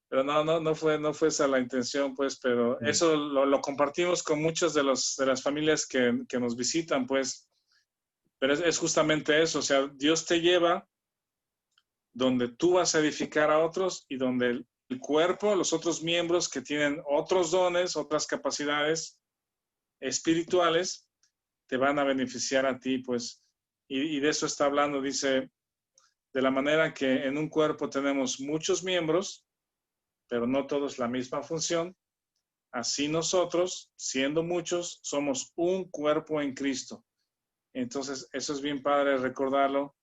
Pero no fue esa la intención, pues, pero eso lo compartimos con muchas de las familias que nos visitan, pues. Pero es justamente eso, o sea, Dios te lleva donde tú vas a edificar a otros y donde el cuerpo, los otros miembros que tienen otros dones, otras capacidades espirituales, te van a beneficiar a ti, pues. Y de eso está hablando, dice, de la manera que en un cuerpo tenemos muchos miembros, pero no todos la misma función, así nosotros, siendo muchos, somos un cuerpo en Cristo. Entonces, eso es bien padre recordarlo,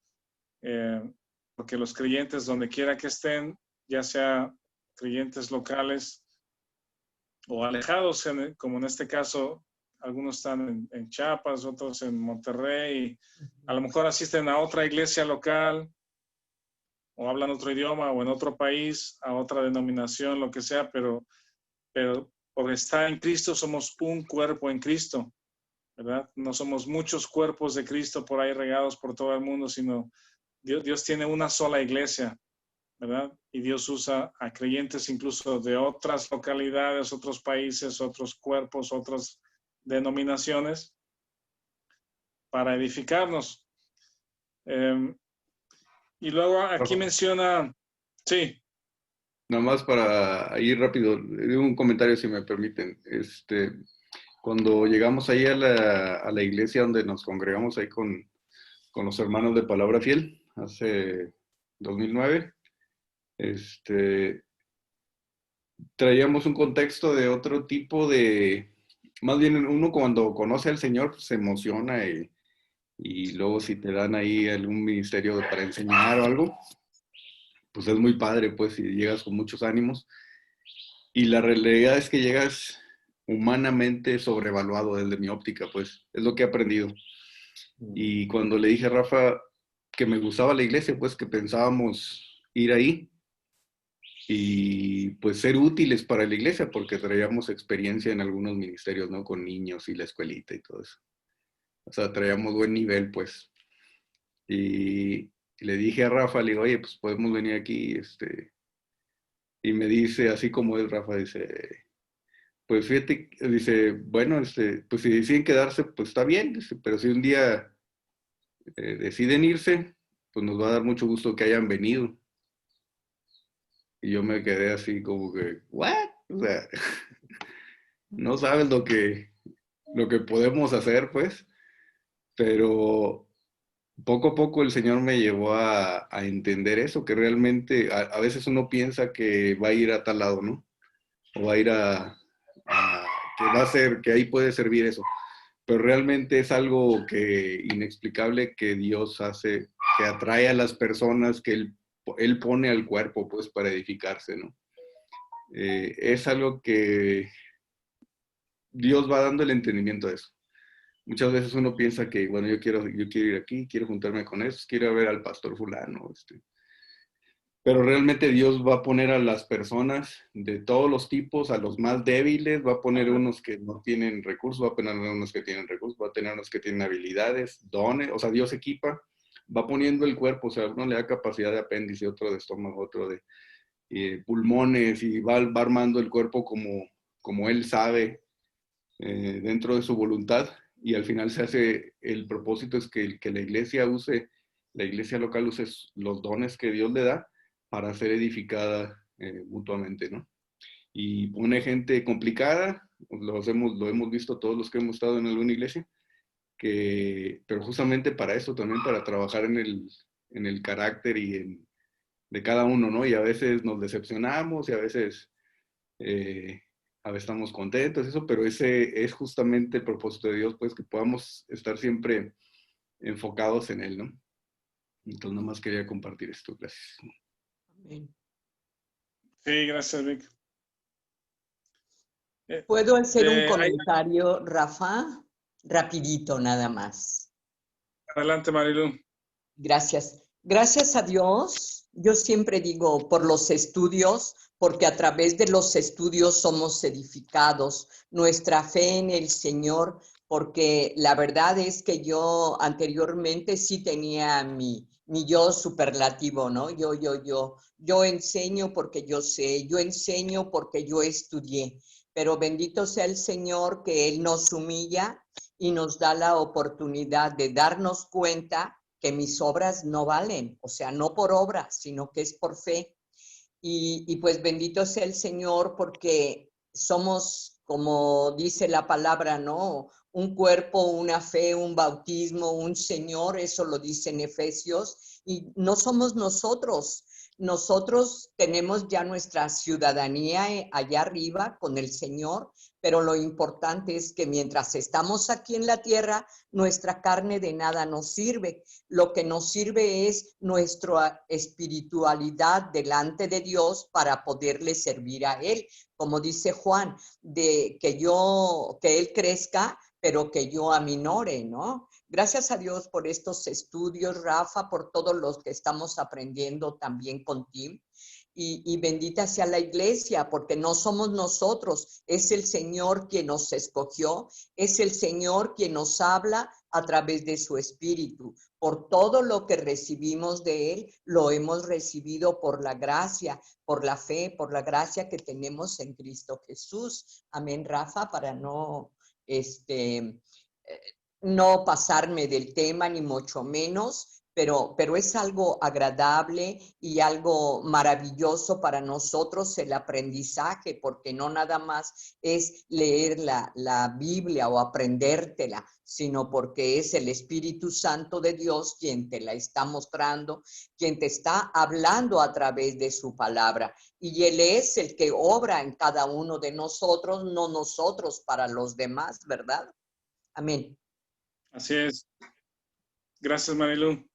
porque los creyentes, donde quiera que estén, ya sea creyentes locales o alejados, como en este caso, algunos están en Chiapas, otros en Monterrey, a lo mejor asisten a otra iglesia local, o hablan otro idioma, o en otro país, a otra denominación, lo que sea, pero por estar en Cristo somos un cuerpo en Cristo, ¿verdad? No somos muchos cuerpos de Cristo por ahí regados por todo el mundo, sino Dios tiene una sola iglesia, ¿verdad? Y Dios usa a creyentes incluso de otras localidades, otros países, otros cuerpos, otras denominaciones para edificarnos. Y luego aquí menciona, sí. Nada más para ir rápido, un comentario si me permiten. Cuando llegamos ahí a la iglesia donde nos congregamos ahí con los hermanos de Palabra Fiel, hace 2009, traíamos un contexto de otro tipo de, más bien uno cuando conoce al Señor pues, se emociona y luego si te dan ahí algún ministerio para enseñar o algo, pues es muy padre, pues, y llegas con muchos ánimos. Y la realidad es que llegas humanamente sobrevaluado desde mi óptica, pues, es lo que he aprendido. Y cuando le dije a Rafa que me gustaba la iglesia, pues, que pensábamos ir ahí y, pues, ser útiles para la iglesia, porque traíamos experiencia en algunos ministerios, ¿no? Con niños y la escuelita y todo eso. O sea, traíamos buen nivel, pues. Y le dije a Rafa, le digo, oye, pues podemos venir aquí, y me dice, así como es, Rafa, dice, pues fíjate, dice, bueno, pues si deciden quedarse, pues está bien, dice, pero si un día deciden irse, pues nos va a dar mucho gusto que hayan venido. Y yo me quedé así como que, ¿what? O sea, no sabes lo que podemos hacer, pues, pero poco a poco el Señor me llevó a entender eso, que realmente a veces uno piensa que va a ir a tal lado, ¿no? O va a ir que va a ser, que ahí puede servir eso. Pero realmente es algo inexplicable que Dios hace que atrae a las personas que él pone al cuerpo, pues, para edificarse, ¿no? Es algo que Dios va dando el entendimiento de eso. Muchas veces uno piensa que, bueno, yo quiero ir aquí, quiero juntarme con esos, quiero ver al pastor fulano, pero realmente Dios va a poner a las personas de todos los tipos, a los más débiles, va a poner unos que no tienen recursos, va a poner unos que tienen recursos, va a tener unos que tienen habilidades, dones, o sea, Dios equipa, va poniendo el cuerpo, o sea, uno le da capacidad de apéndice, otro de estómago, otro de pulmones, y va armando el cuerpo como Él sabe, dentro de su voluntad, y al final se hace, el propósito es que la iglesia local use los dones que Dios le da para ser edificada mutuamente, ¿no? Y pone gente complicada, lo hemos visto todos los que hemos estado en alguna iglesia, pero justamente para eso también, para trabajar en el carácter de cada uno, ¿no? Y a veces nos decepcionamos y a veces estamos contentos, pero ese es justamente el propósito de Dios, pues que podamos estar siempre enfocados en Él, ¿no? Entonces, nada más quería compartir esto. Gracias. Amén. Sí, gracias, Vic. ¿Puedo hacer un comentario, Rafa? Rapidito, nada más. Adelante, Marilu. Gracias. Gracias a Dios, yo siempre digo por los estudios, porque a través de los estudios somos edificados, nuestra fe en el Señor, porque la verdad es que yo anteriormente sí tenía mi yo superlativo, ¿no? Yo enseño porque yo sé, yo enseño porque yo estudié, pero bendito sea el Señor que Él nos humilla y nos da la oportunidad de darnos cuenta que mis obras no valen, o sea, no por obra, sino que es por fe. Y pues bendito sea el Señor porque somos, como dice la palabra, ¿no? Un cuerpo, una fe, un bautismo, un Señor, eso lo dice en Efesios, y no somos nosotros. Nosotros tenemos ya nuestra ciudadanía allá arriba con el Señor, pero lo importante es que mientras estamos aquí en la tierra, nuestra carne de nada nos sirve. Lo que nos sirve es nuestra espiritualidad delante de Dios para poderle servir a Él. Como dice Juan, de que Él crezca, pero que yo aminore, ¿no? Gracias a Dios por estos estudios, Rafa, por todos los que estamos aprendiendo también contigo. Y bendita sea la iglesia, porque no somos nosotros, es el Señor quien nos escogió, es el Señor quien nos habla a través de su Espíritu. Por todo lo que recibimos de Él, lo hemos recibido por la gracia, por la fe, por la gracia que tenemos en Cristo Jesús. Amén, Rafa, para no pasarme del tema, ni mucho menos. Pero es algo agradable y algo maravilloso para nosotros el aprendizaje, porque no nada más es leer la Biblia o aprendértela, sino porque es el Espíritu Santo de Dios quien te la está mostrando, quien te está hablando a través de su palabra. Y Él es el que obra en cada uno de nosotros, no nosotros para los demás, ¿verdad? Amén. Así es. Gracias, Marilu.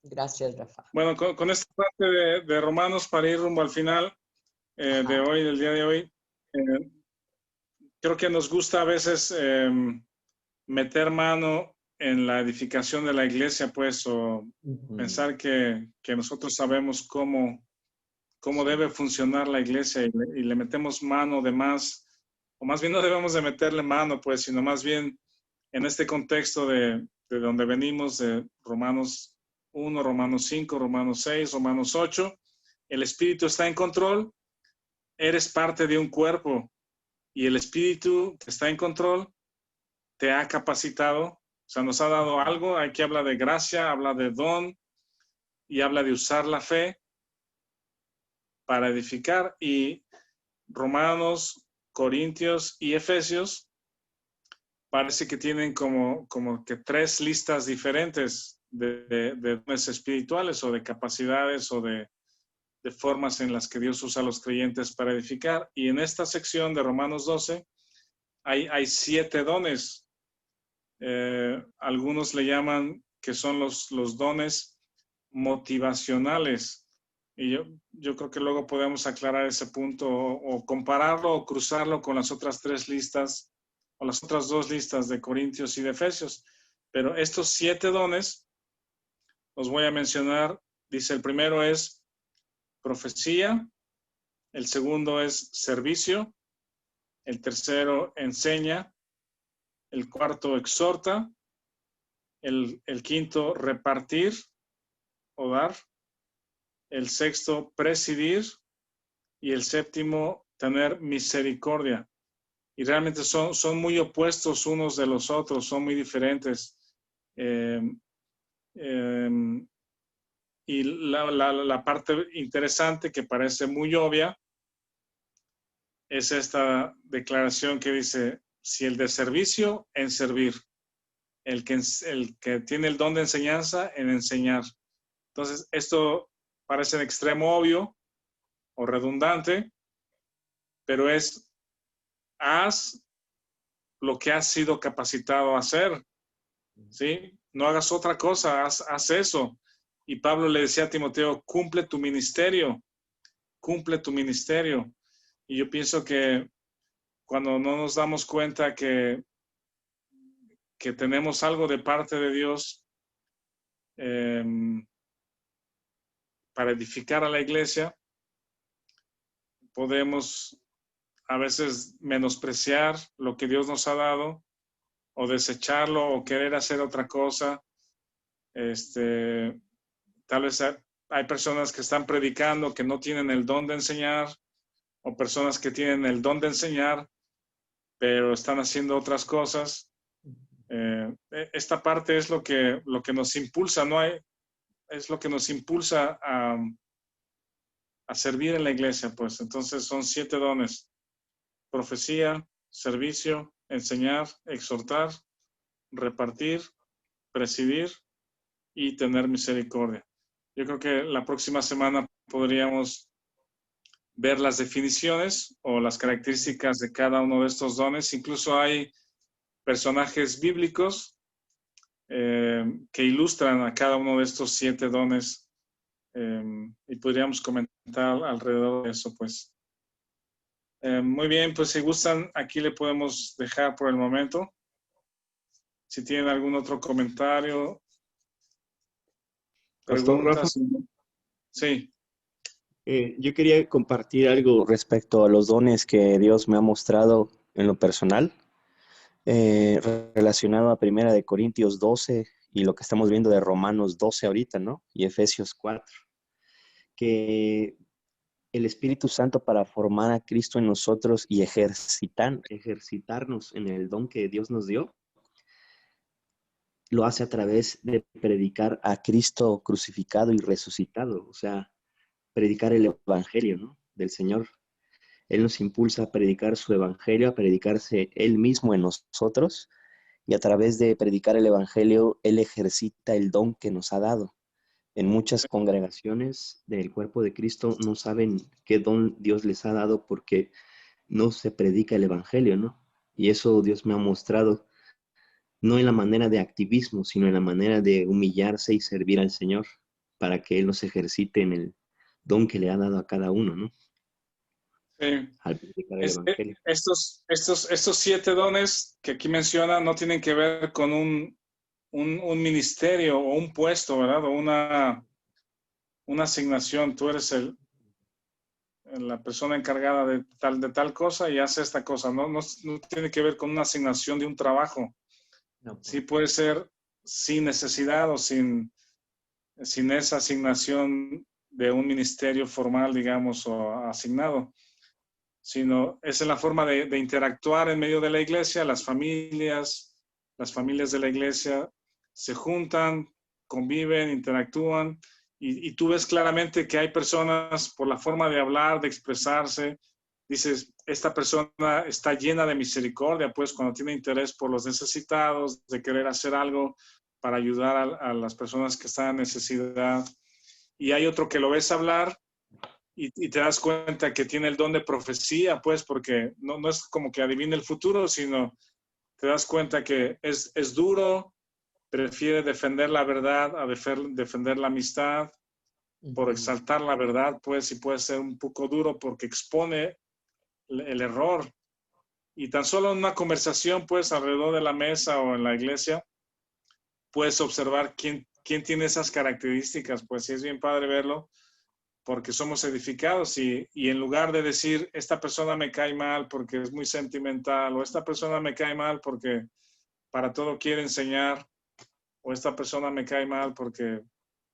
Gracias, Rafa. Bueno, con esta parte de Romanos, para ir rumbo al final de hoy, del día de hoy, creo que nos gusta a veces meter mano en la edificación de la iglesia, pues, o pensar que nosotros sabemos cómo debe funcionar la iglesia y le metemos mano de más, o más bien no debemos de meterle mano, pues, sino más bien en este contexto de donde venimos, de Romanos 1, Romanos 5, Romanos 6, Romanos 8, el Espíritu está en control, eres parte de un cuerpo y el Espíritu que está en control te ha capacitado, o sea, nos ha dado algo. Aquí habla de gracia, habla de don y habla de usar la fe para edificar. Y Romanos, Corintios y Efesios parece que tienen como que tres listas diferentes de dones espirituales o de capacidades o de formas en las que Dios usa a los creyentes para edificar. Y en esta sección de Romanos 12 hay 7 dones. Algunos le llaman que son los dones motivacionales. Y yo creo que luego podemos aclarar ese punto o compararlo o cruzarlo con las otras 3 listas o las otras 2 listas de Corintios y de Efesios. Pero estos 7 dones los voy a mencionar. Dice, el primero es profecía, el segundo es servicio, el tercero enseña, el cuarto exhorta, el quinto repartir o dar, el sexto presidir y el séptimo tener misericordia. Y realmente son muy opuestos unos de los otros, son muy diferentes. Y la parte interesante que parece muy obvia es esta declaración que dice, si el de servicio, en servir. El que tiene el don de enseñanza, en enseñar. Entonces, esto parece en extremo obvio o redundante, pero es, haz lo que has sido capacitado a hacer, ¿sí? No hagas otra cosa, haz eso. Y Pablo le decía a Timoteo, cumple tu ministerio. Y yo pienso que cuando no nos damos cuenta que tenemos algo de parte de Dios para edificar a la iglesia, podemos a veces menospreciar lo que Dios nos ha dado o desecharlo o querer hacer otra cosa. Tal vez hay personas que están predicando que no tienen el don de enseñar o personas que tienen el don de enseñar pero están haciendo otras cosas. Esta parte es lo que nos impulsa, es lo que nos impulsa a servir en la iglesia, pues. Entonces son 7 dones: profecía, servicio, enseñar, exhortar, repartir, presidir y tener misericordia. Yo creo que la próxima semana podríamos ver las definiciones o las características de cada uno de estos dones. Incluso hay personajes bíblicos que ilustran a cada uno de estos 7 dones y podríamos comentar alrededor de eso, pues. Muy bien, pues si gustan, aquí le podemos dejar por el momento. Si tienen algún otro comentario, Pastor Rafa, preguntas. Sí. Yo quería compartir algo respecto a los dones que Dios me ha mostrado en lo personal, relacionado a 1 de Corintios 12 y lo que estamos viendo de Romanos 12 ahorita, ¿no? Y Efesios 4, que el Espíritu Santo, para formar a Cristo en nosotros y ejercitarnos en el don que Dios nos dio, lo hace a través de predicar a Cristo crucificado y resucitado, o sea, predicar el evangelio, ¿no?, del Señor. Él nos impulsa a predicar su evangelio, a predicarse Él mismo en nosotros, y a través de predicar el evangelio, Él ejercita el don que nos ha dado. En muchas congregaciones del cuerpo de Cristo no saben qué don Dios les ha dado porque no se predica el evangelio, ¿no? Y eso Dios me ha mostrado, no en la manera de activismo, sino en la manera de humillarse y servir al Señor para que Él nos ejercite en el don que le ha dado a cada uno, ¿no? Sí. Al predicar el evangelio. Estos 7 dones que aquí menciona no tienen que ver con un ministerio o un puesto, ¿verdad? O una asignación. Tú eres la persona encargada de tal cosa y hace esta cosa. No tiene que ver con una asignación de un trabajo. No. Sí puede ser sin necesidad o sin esa asignación de un ministerio formal, digamos, o asignado, sino es en la forma de interactuar en medio de la iglesia. Las familias de la iglesia se juntan, conviven, interactúan, y tú ves claramente que hay personas, por la forma de hablar, de expresarse, dices, esta persona está llena de misericordia, pues cuando tiene interés por los necesitados, de querer hacer algo para ayudar a las personas que están en necesidad. Y hay otro que lo ves hablar y te das cuenta que tiene el don de profecía, pues, porque no es como que adivine el futuro, sino te das cuenta que es duro, prefiere defender la verdad a defender la amistad, por exaltar la verdad, pues, y puede ser un poco duro porque expone el error. Y tan solo en una conversación, pues, alrededor de la mesa o en la iglesia, puedes observar quién tiene esas características. Pues sí, es bien padre verlo, porque somos edificados y en lugar de decir, esta persona me cae mal porque es muy sentimental, o esta persona me cae mal porque para todo quiere enseñar, o esta persona me cae mal porque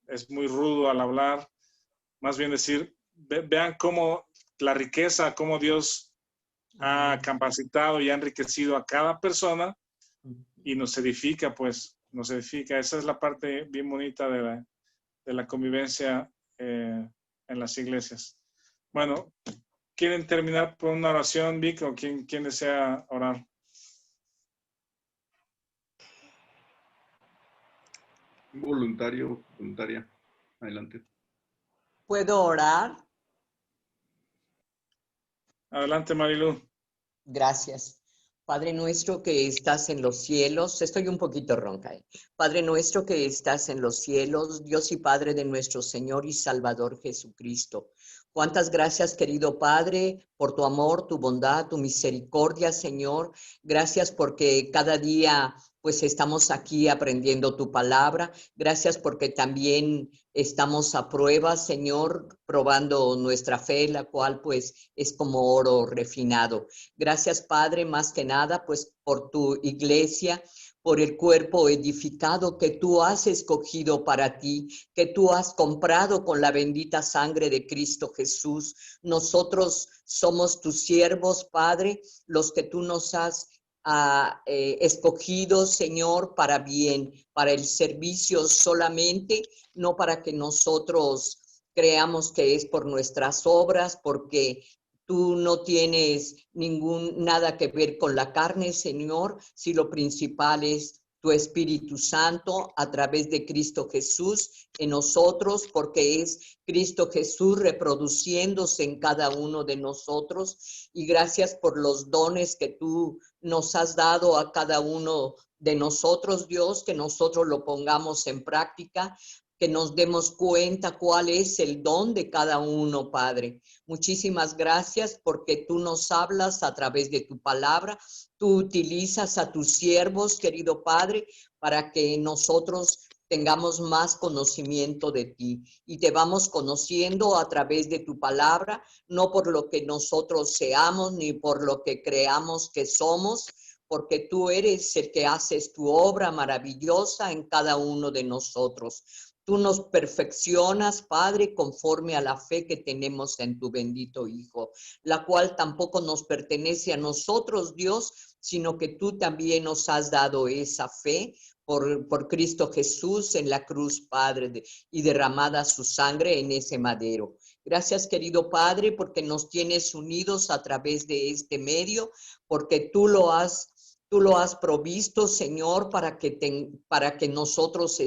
es muy rudo al hablar, más bien decir, vean cómo la riqueza, cómo Dios ha capacitado y ha enriquecido a cada persona y nos edifica, pues, nos edifica. Esa es la parte bien bonita de la convivencia en las iglesias. Bueno, ¿quieren terminar por una oración, Vic, o quién desea orar? Voluntaria. Adelante. ¿Puedo orar? Adelante, Marilu. Gracias. Padre nuestro que estás en los cielos, estoy un poquito ronca. Padre nuestro que estás en los cielos, Dios y Padre de nuestro Señor y Salvador Jesucristo. Cuántas gracias, querido Padre, por tu amor, tu bondad, tu misericordia, Señor. Gracias porque cada día pues estamos aquí aprendiendo tu palabra. Gracias porque también estamos a prueba, Señor, probando nuestra fe, la cual pues es como oro refinado. Gracias, Padre, más que nada, pues por tu iglesia, por el cuerpo edificado que tú has escogido para ti, que tú has comprado con la bendita sangre de Cristo Jesús. Nosotros somos tus siervos, Padre, los que tú nos has escogido, Señor, para bien, para el servicio solamente, no para que nosotros creamos que es por nuestras obras, porque tú no tienes nada que ver con la carne, Señor, si lo principal es tu Espíritu Santo a través de Cristo Jesús en nosotros, porque es Cristo Jesús reproduciéndose en cada uno de nosotros. Y gracias por los dones que tú nos has dado a cada uno de nosotros, Dios, que nosotros lo pongamos en práctica, que nos demos cuenta cuál es el don de cada uno, Padre. Muchísimas gracias porque tú nos hablas a través de tu palabra. Tú utilizas a tus siervos, querido Padre, para que nosotros tengamos más conocimiento de ti y te vamos conociendo a través de tu palabra, no por lo que nosotros seamos ni por lo que creamos que somos, porque tú eres el que haces tu obra maravillosa en cada uno de nosotros. Tú nos perfeccionas, Padre, conforme a la fe que tenemos en tu bendito Hijo, la cual tampoco nos pertenece a nosotros, Dios, sino que tú también nos has dado esa fe por Cristo Jesús en la cruz, Padre, y derramada su sangre en ese madero. Gracias, querido Padre, porque nos tienes unidos a través de este medio, porque tú lo has provisto, Señor, para que nosotros